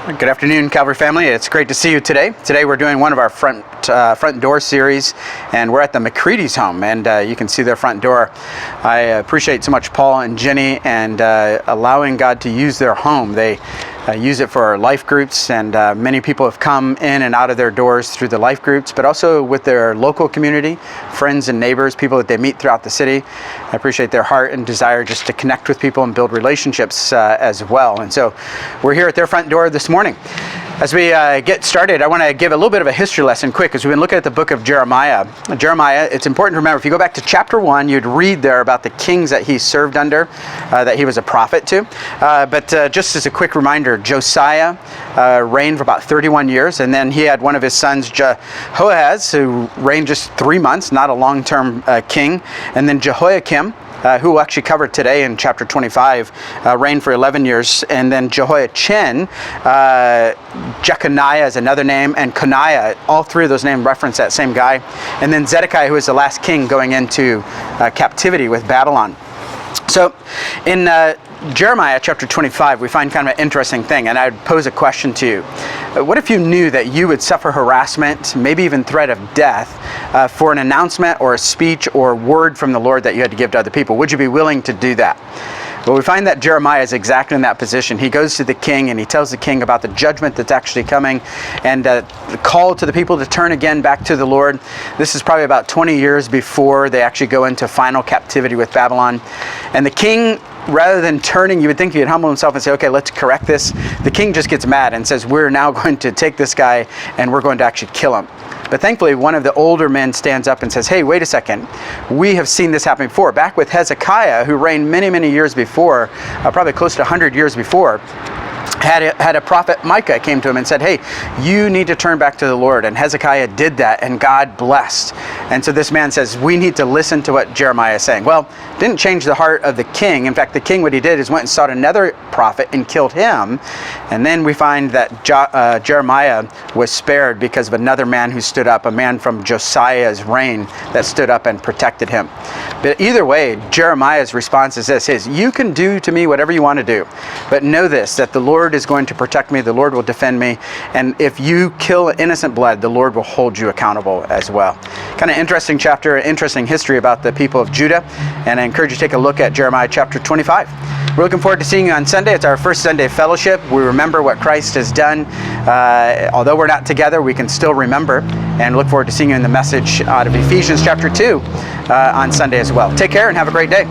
Good afternoon, Calvary family. It's great to see you today. Today we're doing one of our front door series, and we're at the McCready's home, and you can see their front door. I appreciate so much Paul and Jenny and allowing God to use their home. They use it for life groups, and many people have come in and out of their doors through the life groups, but also with their local community, friends and neighbors, people that they meet throughout the city. I appreciate their heart and desire just to connect with people and build relationships as well. And so we're here at their front door this morning. As we get started, I want to give a little bit of a history lesson quick, as we've been looking at the book of Jeremiah. Jeremiah, it's important to remember, if you go back to chapter 1, you'd read there about the kings that he served under, that he was a prophet to. But just as a quick reminder, Josiah reigned for about 31 years, and then he had one of his sons, Jehoahaz, who reigned just 3 months, not a long-term king, and then Jehoiakim, who we'll actually cover today in chapter 25, reigned for 11 years, and then Jehoiachin, Jeconiah is another name, and Coniah, all three of those names reference that same guy, and then Zedekiah, who is the last king going into captivity with Babylon. So in Jeremiah chapter 25, we find kind of an interesting thing, and I'd pose a question to you. What if you knew that you would suffer harassment, maybe even threat of death, for an announcement or a speech or word from the Lord that you had to give to other people? Would you be willing to do that? Well, we find that Jeremiah is exactly in that position. He goes to the king and he tells the king about the judgment that's actually coming, and the call to the people to turn again back to the Lord. This is probably about 20 years before they actually go into final captivity with Babylon. And the king, rather than turning, you would think he'd humble himself and say, okay, let's correct this. The king just gets mad and says, we're now going to take this guy and we're going to actually kill him. But thankfully, one of the older men stands up and says, hey, wait a second. We have seen this happen before. Back with Hezekiah, who reigned many, many years before, probably close to 100 years before, had a prophet Micah came to him and said, hey, you need to turn back to the Lord. And Hezekiah did that, and God blessed. And so this man says, we need to listen to what Jeremiah is saying. Well, it didn't change the heart of the king. In fact, the king, what he did is went and sought another prophet and killed him. And then we find that Jeremiah was spared because of another man who stood up, a man from Josiah's reign that stood up and protected him. But either way, Jeremiah's response is this, you can do to me whatever you want to do, but know this, that the Lord is going to protect me, the Lord will defend me, and if you kill innocent blood, the Lord will hold you accountable as well. Kind of interesting chapter, interesting history about the people of Judah, and I encourage you to take a look at Jeremiah chapter 25. We're looking forward to seeing you on Sunday. It's our first Sunday fellowship. We remember what Christ has done. Although we're not together, we can still remember, and look forward to seeing you in the message out of Ephesians chapter 2 on Sunday as well. Take care and have a great day.